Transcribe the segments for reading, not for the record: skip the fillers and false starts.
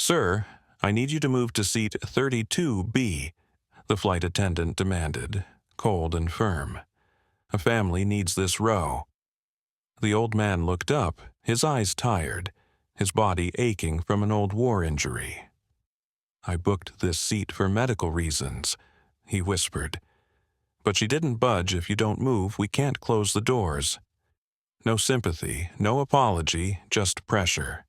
"Sir, I need you to move to seat 32B," the flight attendant demanded, cold and firm. "A family needs this row." The old man looked up, his eyes tired, his body aching from an old war injury. "I booked this seat for medical reasons," he whispered. "But she didn't budge. If you don't move, we can't close the doors." No sympathy, no apology, just pressure.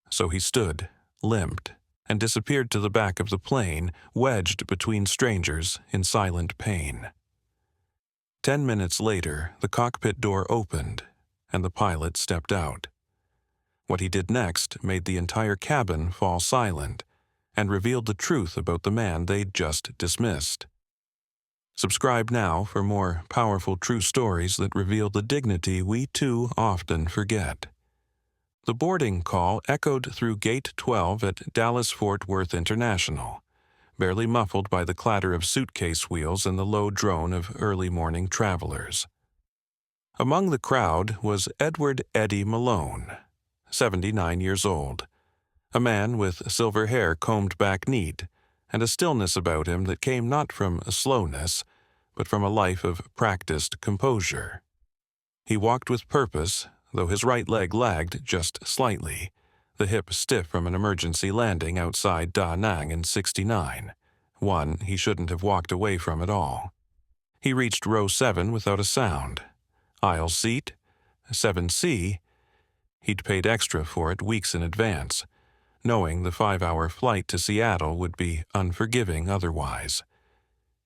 So he stood, limped, and disappeared to the back of the plane, wedged between strangers in silent pain. 10 minutes later, the cockpit door opened, and the pilot stepped out. What he did next made the entire cabin fall silent and revealed the truth about the man they'd just dismissed. Subscribe now for more powerful true stories that reveal the dignity we too often forget. The boarding call echoed through Gate 12 at Dallas-Fort Worth International, barely muffled by the clatter of suitcase wheels and the low drone of early morning travelers. Among the crowd was Edward Eddie Malone, 79 years old, a man with silver hair combed back neat, and a stillness about him that came not from a slowness, but from a life of practiced composure. He walked with purpose, though his right leg lagged just slightly, the hip stiff from an emergency landing outside Da Nang in '69, one he shouldn't have walked away from at all. He reached row 7 without a sound. Aisle seat, 7C, he'd paid extra for it weeks in advance, knowing the 5-hour flight to Seattle would be unforgiving otherwise.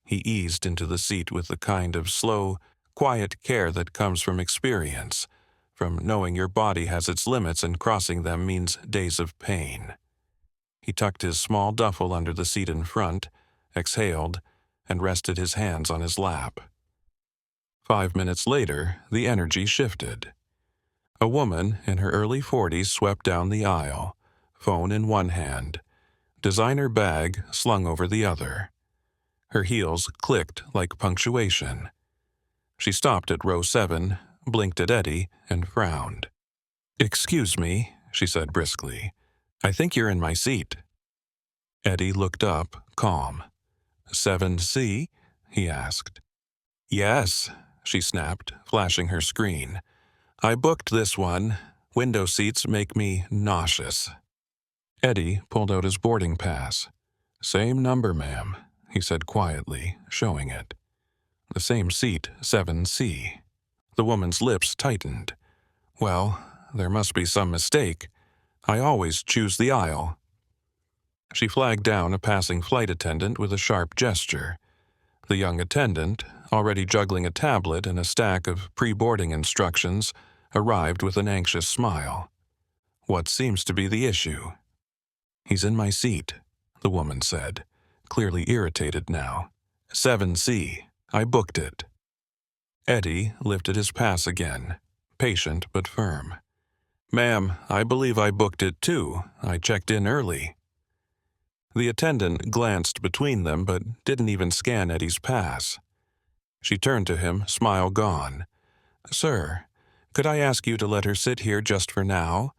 He eased into the seat with the kind of slow, quiet care that comes from experience, from knowing your body has its limits and crossing them means days of pain. He tucked his small duffel under the seat in front, exhaled, and rested his hands on his lap. 5 minutes later, the energy shifted. A woman in her early 40s swept down the aisle, phone in one hand, designer bag slung over the other. Her heels clicked like punctuation. She stopped at row 7, blinked at Eddie, and frowned. "Excuse me," she said briskly. "I think you're in my seat." Eddie looked up, calm. 7C? He asked. "Yes," she snapped, flashing her screen. "I booked this one. Window seats make me nauseous." Eddie pulled out his boarding pass. "Same number, ma'am," he said quietly, showing it. "The same seat, 7C. The woman's lips tightened. "Well, there must be some mistake. I always choose the aisle." She flagged down a passing flight attendant with a sharp gesture. The young attendant, already juggling a tablet and a stack of pre-boarding instructions, arrived with an anxious smile. "What seems to be the issue?" "He's in my seat," the woman said, clearly irritated now. 7C. I booked it." Eddie lifted his pass again, patient but firm. "Ma'am, I believe I booked it too. I checked in early." The attendant glanced between them but didn't even scan Eddie's pass. She turned to him, smile gone. "Sir, could I ask you to let her sit here just for now?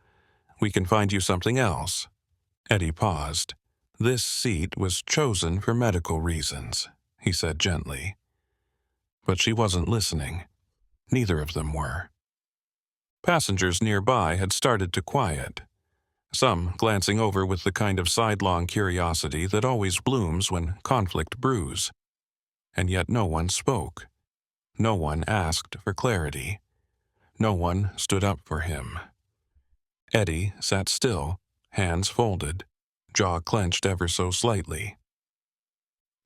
We can find you something else." Eddie paused. "This seat was chosen for medical reasons," he said gently. But she wasn't listening. Neither of them were. Passengers nearby had started to quiet, some glancing over with the kind of sidelong curiosity that always blooms when conflict brews. And yet no one spoke. No one asked for clarity. No one stood up for him. Eddie sat still, hands folded, jaw clenched ever so slightly.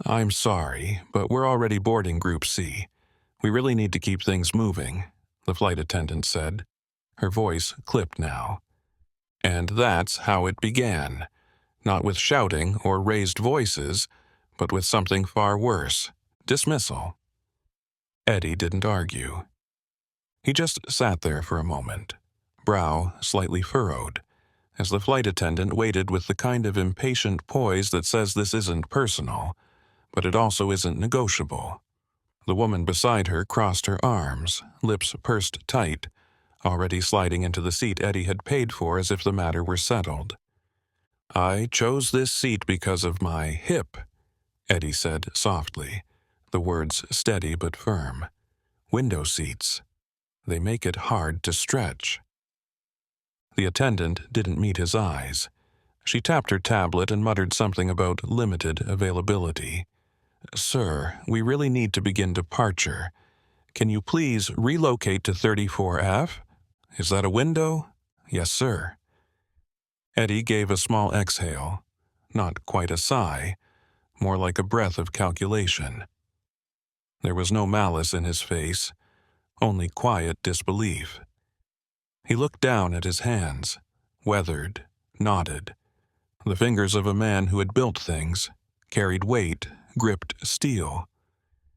"I'm sorry, but we're already boarding Group C. We really need to keep things moving," the flight attendant said. Her voice clipped now. And that's how it began, not with shouting or raised voices, but with something far worse, dismissal. Eddie didn't argue. He just sat there for a moment, brow slightly furrowed, as the flight attendant waited with the kind of impatient poise that says this isn't personal, but it also isn't negotiable. The woman beside her crossed her arms, lips pursed tight, already sliding into the seat Eddie had paid for as if the matter were settled. I chose this seat because of my hip, Eddie said softly, the words steady but firm. Window seats. They make it hard to stretch. The attendant didn't meet his eyes. She tapped her tablet and muttered something about limited availability. Sir, we really need to begin departure. Can you please relocate to 34F? Is that a window? Yes, sir. Eddie gave a small exhale. Not quite a sigh, more like a breath of calculation. There was no malice in his face, only quiet disbelief. He looked down at his hands, weathered, knotted. The fingers of a man who had built things, carried weight, gripped steel.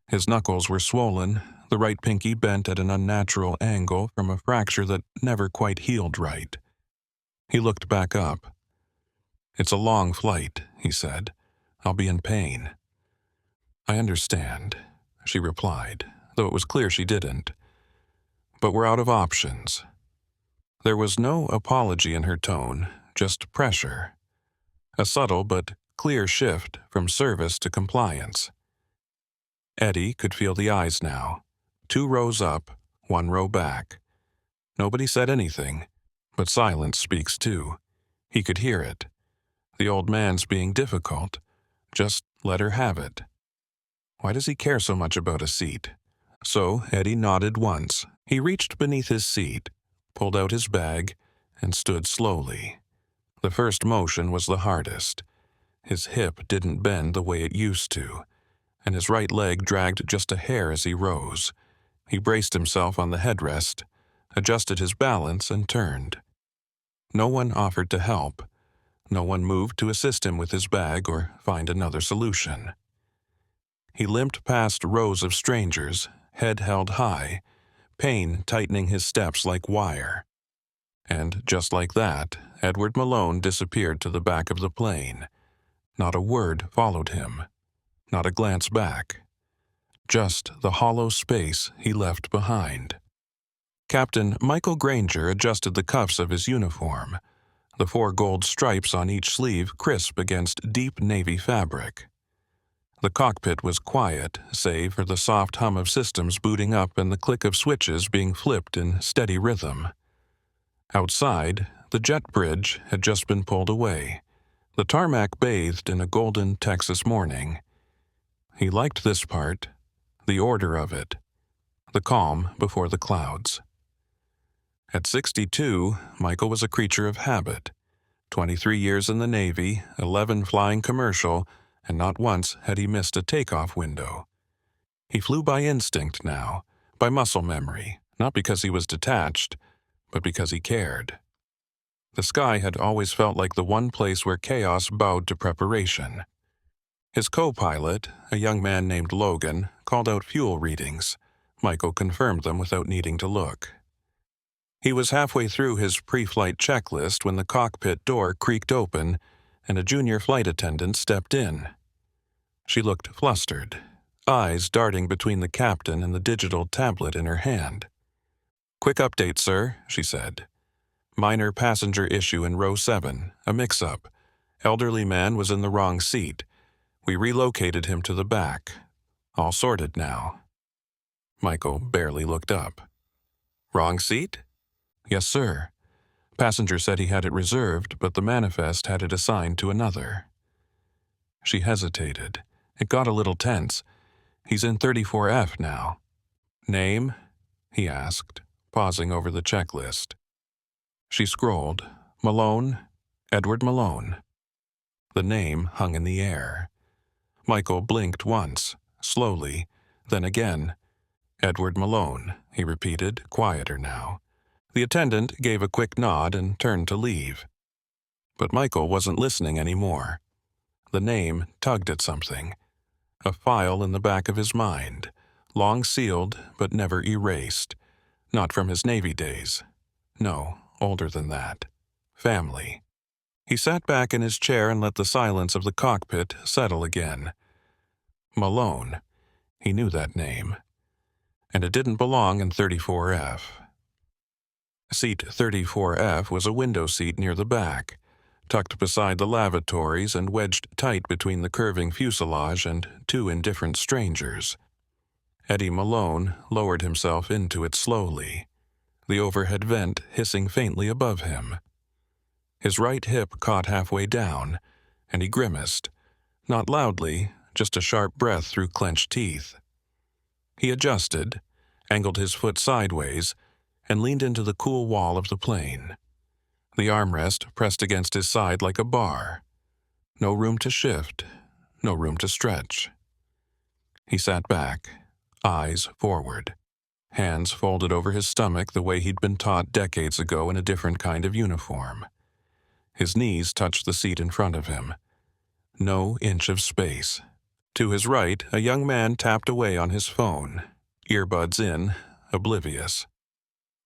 His knuckles were swollen, the right pinky bent at an unnatural angle from a fracture that never quite healed right. He looked back up. It's a long flight, he said. I'll be in pain. I understand, she replied, though it was clear she didn't. But we're out of options. There was no apology in her tone, just pressure. A subtle but clear shift from service to compliance. Eddie could feel the eyes now. 2 rows up, 1 row back. Nobody said anything, but silence speaks too. He could hear it. The old man's being difficult. Just let her have it. Why does he care so much about a seat? So Eddie nodded once. He reached beneath his seat, pulled out his bag, and stood slowly. The first motion was the hardest. His hip didn't bend the way it used to, and his right leg dragged just a hair as he rose. He braced himself on the headrest, adjusted his balance, and turned. No one offered to help. No one moved to assist him with his bag or find another solution. He limped past rows of strangers, head held high, pain tightening his steps like wire. And just like that, Edward Malone disappeared to the back of the plane. Not a word followed him. Not a glance back. Just the hollow space he left behind. Captain Michael Granger adjusted the cuffs of his uniform, the 4 gold stripes on each sleeve crisp against deep navy fabric. The cockpit was quiet, save for the soft hum of systems booting up and the click of switches being flipped in steady rhythm. Outside, the jet bridge had just been pulled away. The tarmac bathed in a golden Texas morning. He liked this part, the order of it, the calm before the clouds. At 62, Michael was a creature of habit. 23 years in the Navy, 11 flying commercial, and not once had he missed a takeoff window. He flew by instinct now, by muscle memory, not because he was detached, but because he cared. The sky had always felt like the one place where chaos bowed to preparation. His co-pilot, a young man named Logan, called out fuel readings. Michael confirmed them without needing to look. He was halfway through his pre-flight checklist when the cockpit door creaked open and a junior flight attendant stepped in. She looked flustered, eyes darting between the captain and the digital tablet in her hand. "Quick update, sir," she said. "Minor passenger issue in row 7, a mix-up. Elderly man was in the wrong seat. We relocated him to the back. All sorted now." Michael barely looked up. "Wrong seat?" "Yes, sir. Passenger said he had it reserved, but the manifest had it assigned to another." She hesitated. It got a little tense. "He's in 34F now." "Name?" he asked, pausing over the checklist. She scrolled. "Malone, Edward Malone." The name hung in the air. Michael blinked once, slowly, then again. "Edward Malone," he repeated, quieter now. The attendant gave a quick nod and turned to leave. But Michael wasn't listening anymore. The name tugged at something. A file in the back of his mind, long sealed but never erased. Not from his Navy days. No, older than that. Family. He sat back in his chair and let the silence of the cockpit settle again. Malone. He knew that name. And it didn't belong in 34F. Seat 34F was a window seat near the back. tucked beside the lavatories and wedged tight between the curving fuselage and two indifferent strangers. Eddie Malone lowered himself into it slowly, the overhead vent hissing faintly above him. His right hip caught halfway down, and he grimaced, not loudly, just a sharp breath through clenched teeth. He adjusted, angled his foot sideways, and leaned into the cool wall of the plane. The armrest pressed against his side like a bar. No room to shift, no room to stretch. He sat back, eyes forward, hands folded over his stomach the way he'd been taught decades ago in a different kind of uniform. His knees touched the seat in front of him. No inch of space. To his right, a young man tapped away on his phone, earbuds in, oblivious.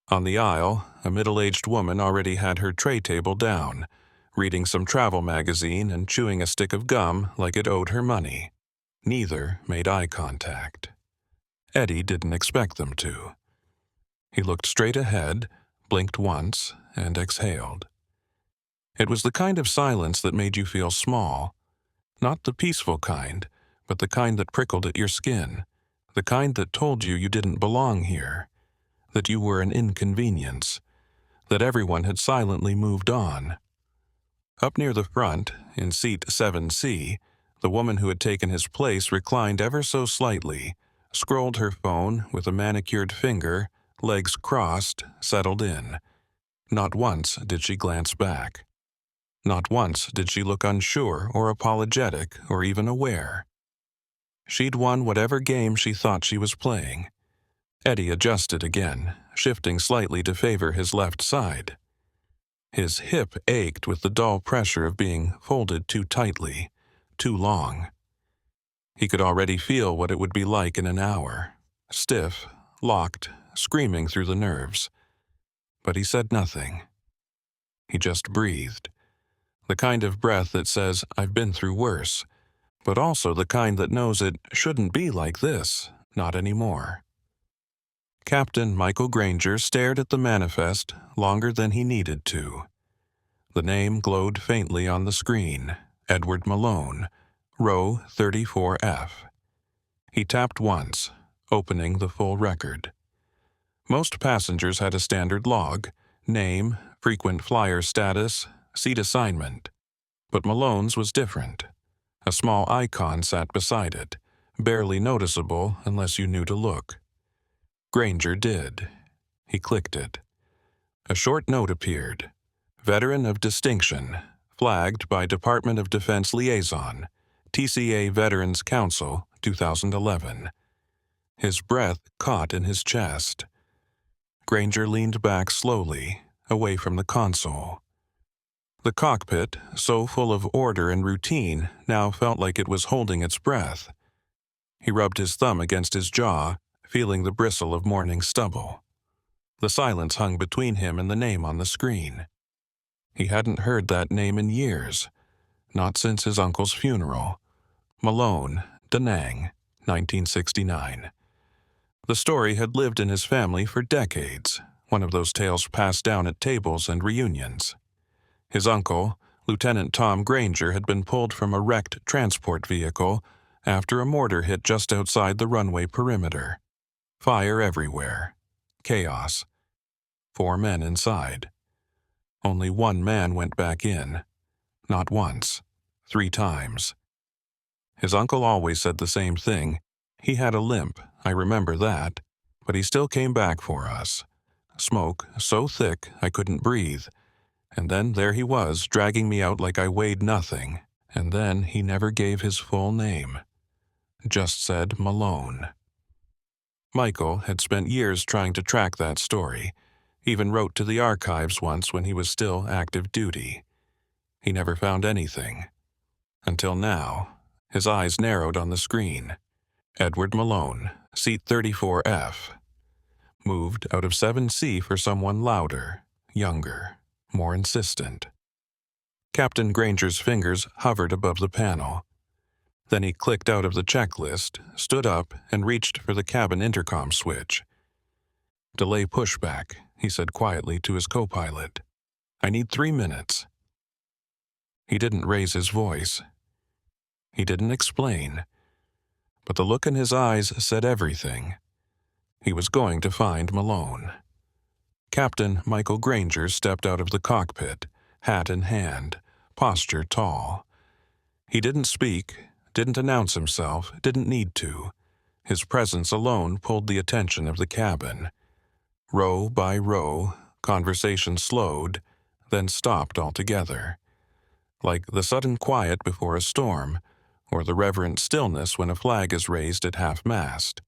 On the aisle, a middle-aged woman already had her tray table down, reading some travel magazine and chewing a stick of gum like it owed her money. Neither made eye contact. Eddie didn't expect them to. He looked straight ahead, blinked once, and exhaled. It was the kind of silence that made you feel small. Not the peaceful kind, but the kind that prickled at your skin, the kind that told you you didn't belong here, that you were an inconvenience, that everyone had silently moved on. Up near the front, in seat 7C, the woman who had taken his place reclined ever so slightly, scrolled her phone with a manicured finger, legs crossed, settled in. Not once did she glance back. Not once did she look unsure or apologetic or even aware. She'd won whatever game she thought she was playing. Eddie adjusted again, shifting slightly to favor his left side. His hip ached with the dull pressure of being folded too tightly, too long. He could already feel what it would be like in an hour, stiff, locked, screaming through the nerves. But he said nothing. He just breathed. The kind of breath that says, "I've been through worse," but also the kind that knows it shouldn't be like this, not anymore. Captain Michael Granger stared at the manifest longer than he needed to. The name glowed faintly on the screen, Edward Malone, row 34F. He tapped once, opening the full record. Most passengers had a standard log, name, frequent flyer status, seat assignment. But Malone's was different. A small icon sat beside it, barely noticeable unless you knew to look. Granger did. He clicked it. A short note appeared. Veteran of Distinction, flagged by Department of Defense Liaison, TCA Veterans Council, 2011. His breath caught in his chest. Granger leaned back slowly, away from the console. The cockpit, so full of order and routine, now felt like it was holding its breath. He rubbed his thumb against his jaw, feeling the bristle of morning stubble. The silence hung between him and the name on the screen. He hadn't heard that name in years, not since his uncle's funeral. Malone, Da Nang, 1969. The story had lived in his family for decades, one of those tales passed down at tables and reunions. His uncle, Lieutenant Tom Granger, had been pulled from a wrecked transport vehicle after a mortar hit just outside the runway perimeter. Fire everywhere. Chaos. 4 men inside. Only 1 man went back in. Not once. 3 times. His uncle always said the same thing. He had a limp, I remember that, but he still came back for us. Smoke so thick I couldn't breathe. And then there he was, dragging me out like I weighed nothing. And then he never gave his full name. Just said Malone. Michael had spent years trying to track that story, even wrote to the archives once when he was still active duty. He never found anything. Until now, his eyes narrowed on the screen. Edward Malone, seat 34F. Moved out of 7C for someone louder, younger, more insistent. Captain Granger's fingers hovered above the panel. Then he clicked out of the checklist, stood up, and reached for the cabin intercom switch. "Delay pushback," he said quietly to his co-pilot. "I need 3 minutes." He didn't raise his voice. He didn't explain. But the look in his eyes said everything. He was going to find Malone. Captain Michael Granger stepped out of the cockpit, hat in hand, posture tall. He didn't speak, didn't announce himself, didn't need to. His presence alone pulled the attention of the cabin. Row by row, conversation slowed, then stopped altogether. Like the sudden quiet before a storm, or the reverent stillness when a flag is raised at half-mast.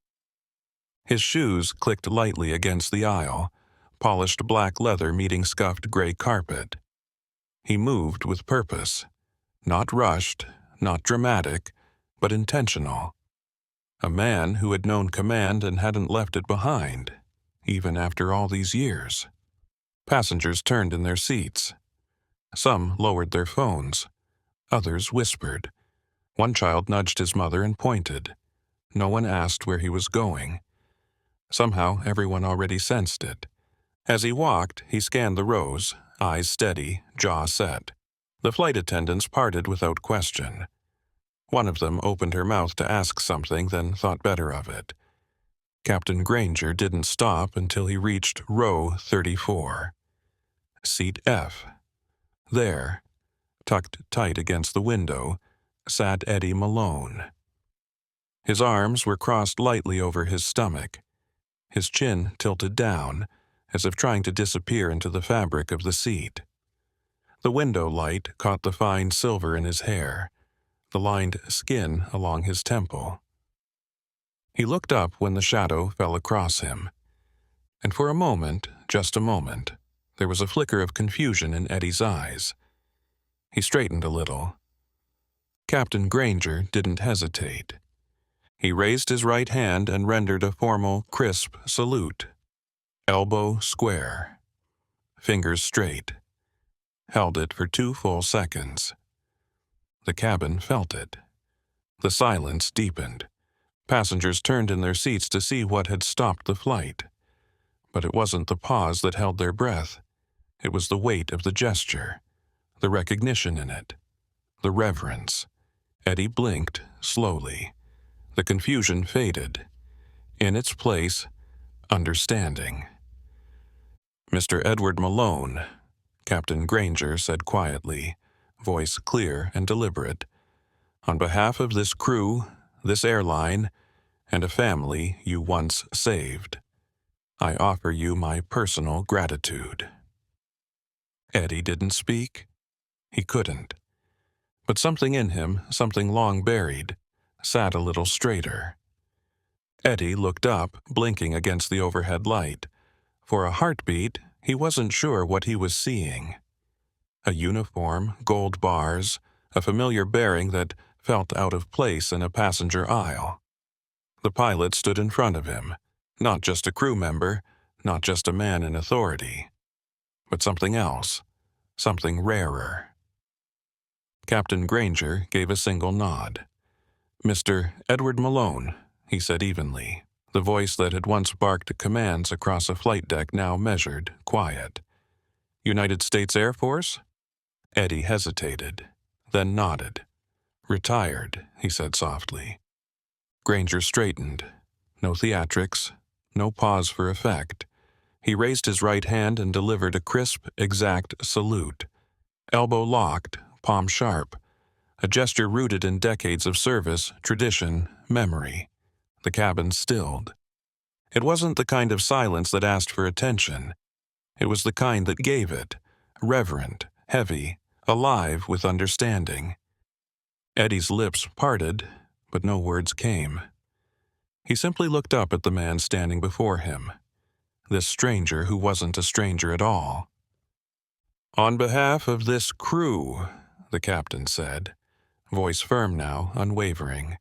His shoes clicked lightly against the aisle, polished black leather meeting scuffed gray carpet. He moved with purpose, not rushed, not dramatic, but intentional. A man who had known command and hadn't left it behind, even after all these years. Passengers turned in their seats. Some lowered their phones. Others whispered. One child nudged his mother and pointed. No one asked where he was going. Somehow everyone already sensed it. As he walked, he scanned the rows, eyes steady, jaw set. The flight attendants parted without question. One of them opened her mouth to ask something, then thought better of it. Captain Granger didn't stop until he reached row 34. Seat F. There, tucked tight against the window, sat Eddie Malone. His arms were crossed lightly over his stomach, his chin tilted down, as if trying to disappear into the fabric of the seat. The window light caught the fine silver in his hair, the lined skin along his temple. He looked up when the shadow fell across him. And for a moment, just a moment, there was a flicker of confusion in Eddie's eyes. He straightened a little. Captain Granger didn't hesitate. He raised his right hand and rendered a formal, crisp salute. Elbow square. Fingers straight. Held it for 2 full seconds. The cabin felt it. The silence deepened. Passengers turned in their seats to see what had stopped the flight. But it wasn't the pause that held their breath. It was the weight of the gesture, the recognition in it, the reverence. Eddie blinked slowly. The confusion faded. In its place, understanding. "Mr. Edward Malone," Captain Granger said quietly, voice clear and deliberate. "On behalf of this crew, this airline, and a family you once saved, I offer you my personal gratitude." Eddie didn't speak. He couldn't. But something in him, something long buried, sat a little straighter. Eddie looked up, blinking against the overhead light. For a heartbeat, he wasn't sure what he was seeing. A uniform, gold bars, a familiar bearing that felt out of place in a passenger aisle. The pilot stood in front of him, not just a crew member, not just a man in authority, but something else, something rarer. Captain Granger gave a single nod. "Mr. Edward Malone," he said evenly, the voice that had once barked commands across a flight deck now measured, quiet. "United States Air Force?" Eddie hesitated, then nodded. "Retired," he said softly. Granger straightened. No theatrics, no pause for effect. He raised his right hand and delivered a crisp, exact salute. Elbow locked, palm sharp. A gesture rooted in decades of service, tradition, memory. The cabin stilled. It wasn't the kind of silence that asked for attention. It was the kind that gave it, reverent, heavy, alive with understanding. Eddie's lips parted, but no words came. He simply looked up at the man standing before him, this stranger who wasn't a stranger at all. "On behalf of this crew," the captain said, voice firm now, unwavering,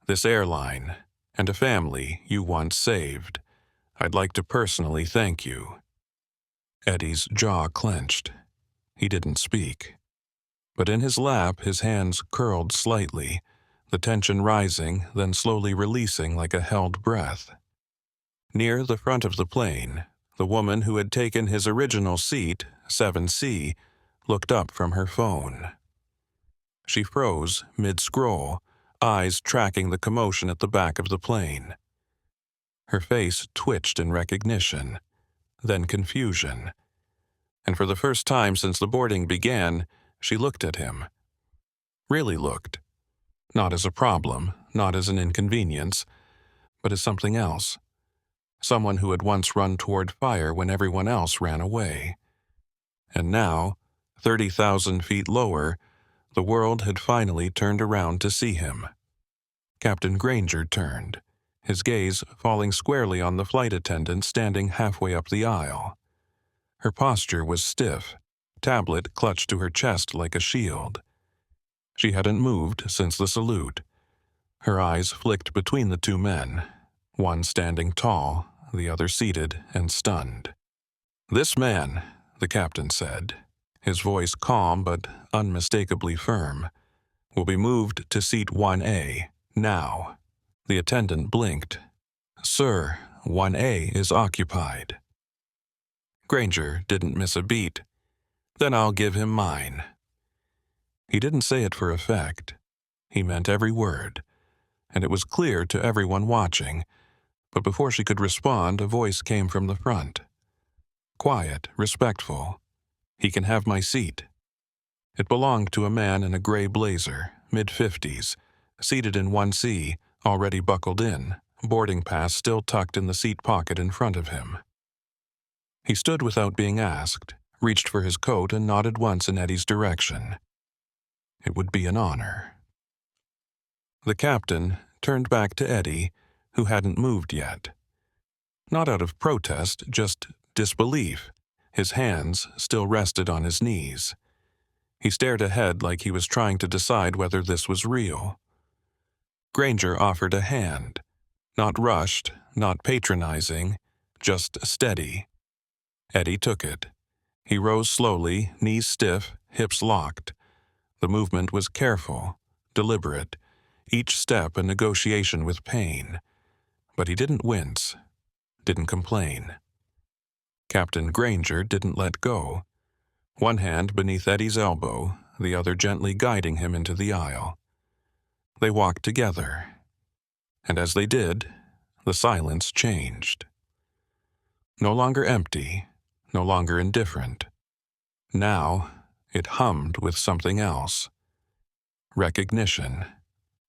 "this airline, and a family you once saved, I'd like to personally thank you." Eddie's jaw clenched. He didn't speak. But in his lap, his hands curled slightly, the tension rising, then slowly releasing like a held breath. Near the front of the plane, the woman who had taken his original seat, 7C, looked up from her phone. She froze mid-scroll, eyes tracking the commotion at the back of the plane. Her face twitched in recognition, then confusion. And for the first time since the boarding began, she looked at him. Really looked. Not as a problem, not as an inconvenience, but as something else. Someone who had once run toward fire when everyone else ran away. And now, 30,000 feet lower, the world had finally turned around to see him. Captain Granger turned, his gaze falling squarely on the flight attendant standing halfway up the aisle. Her posture was stiff, tablet clutched to her chest like a shield. She hadn't moved since the salute. Her eyes flicked between the two men, one standing tall, the other seated and stunned. "This man," the captain said, his voice calm but unmistakably firm, "will be moved to seat 1A, now." The attendant blinked. "Sir, 1A is occupied." Granger didn't miss a beat. "Then I'll give him mine." He didn't say it for effect. He meant every word, and it was clear to everyone watching, but before she could respond, a voice came from the front. Quiet, respectful. "He can have my seat." It belonged to a man in a gray blazer, mid-50s, seated in 1C, already buckled in, boarding pass still tucked in the seat pocket in front of him. He stood without being asked, reached for his coat and nodded once in Eddie's direction. It would be an honor. The captain turned back to Eddie, who hadn't moved yet. Not out of protest, just disbelief. His hands still rested on his knees. He stared ahead like he was trying to decide whether this was real. Granger offered a hand. Not rushed, not patronizing, just steady. Eddie took it. He rose slowly, knees stiff, hips locked. The movement was careful, deliberate, each step a negotiation with pain. But he didn't wince, didn't complain. Captain Granger didn't let go. One hand beneath Eddie's elbow, the other gently guiding him into the aisle. They walked together. And as they did, the silence changed. No longer empty, no longer indifferent. Now, it hummed with something else. Recognition.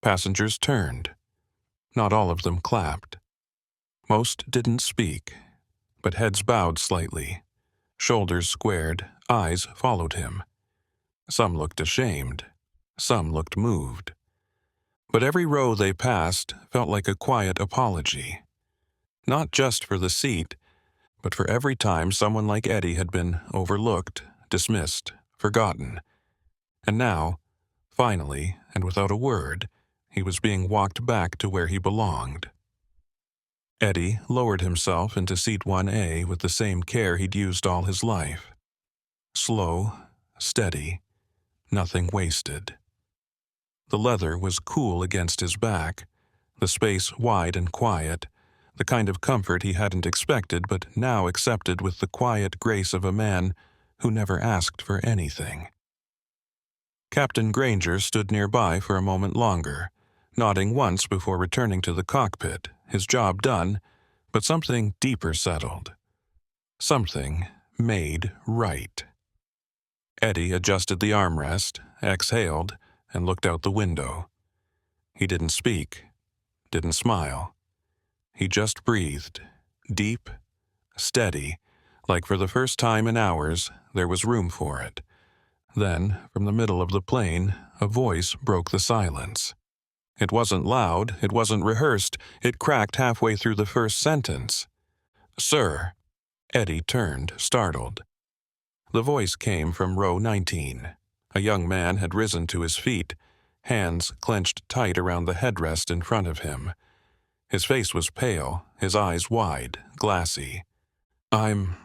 Passengers turned. Not all of them clapped. Most didn't speak, but heads bowed slightly. Shoulders squared, eyes followed him. Some looked ashamed. Some looked moved. But every row they passed felt like a quiet apology. Not just for the seat, but for every time someone like Eddie had been overlooked, dismissed, forgotten. And now, finally, and without a word, he was being walked back to where he belonged. Eddie lowered himself into seat 1A with the same care he'd used all his life. Slow, steady, nothing wasted. The leather was cool against his back, the space wide and quiet, the kind of comfort he hadn't expected but now accepted with the quiet grace of a man who never asked for anything. Captain Granger stood nearby for a moment longer, nodding once before returning to the cockpit, his job done, but something deeper settled. Something made right. Eddie adjusted the armrest, exhaled, and looked out the window. He didn't speak, didn't smile. He just breathed, deep, steady, like for the first time in hours there was room for it. Then, from the middle of the plane, a voice broke the silence. It wasn't loud, it wasn't rehearsed, it cracked halfway through the first sentence. "Sir." Eddie turned, startled. The voice came from row 19. A young man had risen to his feet, hands clenched tight around the headrest in front of him. His face was pale, his eyes wide, glassy. I'm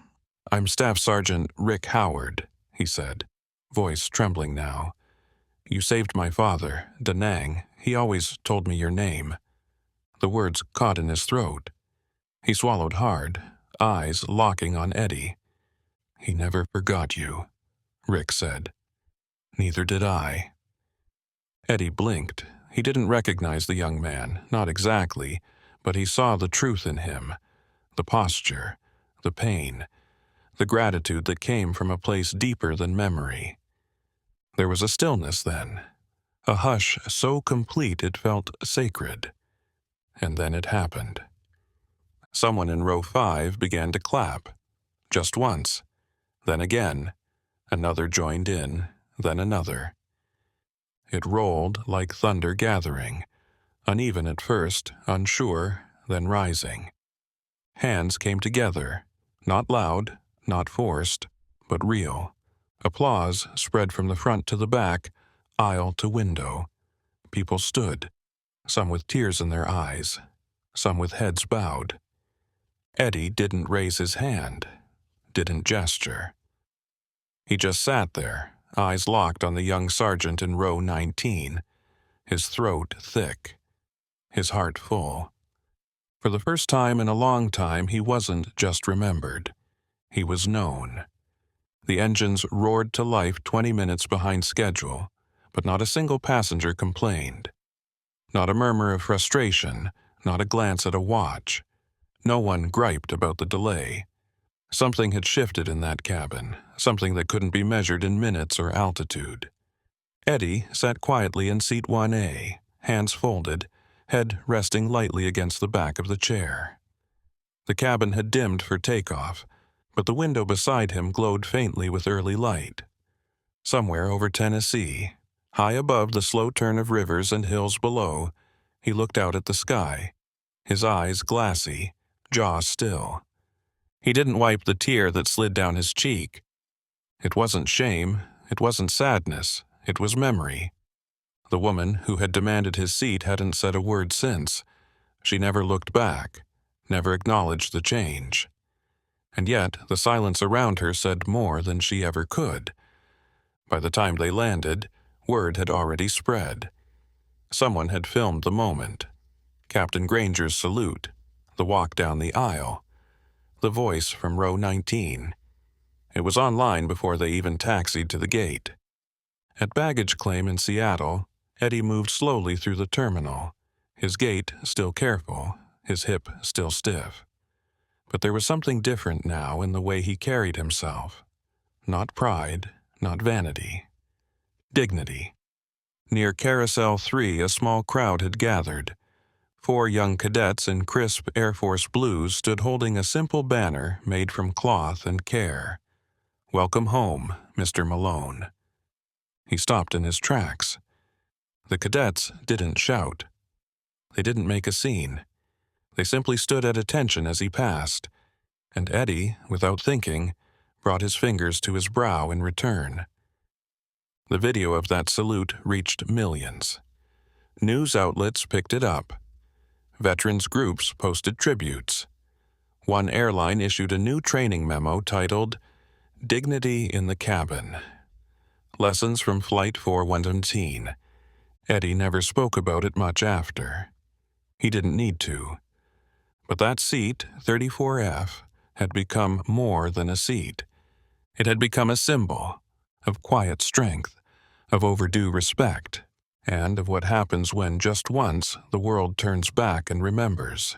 Staff Sergeant Rick Howard," he said, voice trembling now. "You saved my father, Da Nang. He always told me your name." The words caught in his throat. He swallowed hard, eyes locking on Eddie. "He never forgot you," Rick said. "Neither did I." Eddie blinked. He didn't recognize the young man, not exactly, but he saw the truth in him, the posture, the pain, the gratitude that came from a place deeper than memory. There was a stillness then, a hush so complete it felt sacred. And then it happened. Someone in row 5 began to clap, just once, then again. Another joined in, then another. It rolled like thunder gathering, uneven at first, unsure, then rising. Hands came together, not loud, not forced, but real. Applause spread from the front to the back, aisle to window. People stood, some with tears in their eyes, some with heads bowed. Eddie didn't raise his hand, didn't gesture. He just sat there, eyes locked on the young sergeant in row 19, his throat thick, his heart full. For the first time in a long time, he wasn't just remembered. He was known. The engines roared to life 20 minutes behind schedule, but not a single passenger complained. Not a murmur of frustration, not a glance at a watch. No one griped about the delay. Something had shifted in that cabin, something that couldn't be measured in minutes or altitude. Eddie sat quietly in seat 1A, hands folded, head resting lightly against the back of the chair. The cabin had dimmed for takeoff, but the window beside him glowed faintly with early light. Somewhere over Tennessee, high above the slow turn of rivers and hills below, he looked out at the sky, his eyes glassy, jaw still. He didn't wipe the tear that slid down his cheek. It wasn't shame, it wasn't sadness, it was memory. The woman who had demanded his seat hadn't said a word since. She never looked back, never acknowledged the change. And yet the silence around her said more than she ever could. By the time they landed, word had already spread. Someone had filmed the moment. Captain Granger's salute, the walk down the aisle, the voice from row 19. It was online before they even taxied to the gate. At baggage claim in Seattle, Eddie moved slowly through the terminal, his gait still careful, his hip still stiff. But there was something different now in the way he carried himself. Not pride, not vanity. Dignity. Near Carousel 3, a small crowd had gathered. 4 young cadets in crisp Air Force blues stood holding a simple banner made from cloth and care. "Welcome home, Mr. Malone." He stopped in his tracks. The cadets didn't shout. They didn't make a scene. They simply stood at attention as he passed, and Eddie, without thinking, brought his fingers to his brow in return. The video of that salute reached millions. News outlets picked it up. Veterans groups posted tributes. One airline issued a new training memo titled "Dignity in the Cabin." Lessons from Flight 417. Eddie never spoke about it much after. He didn't need to. But that seat, 34F, had become more than a seat. It had become a symbol of quiet strength, of overdue respect, and of what happens when just once the world turns back and remembers.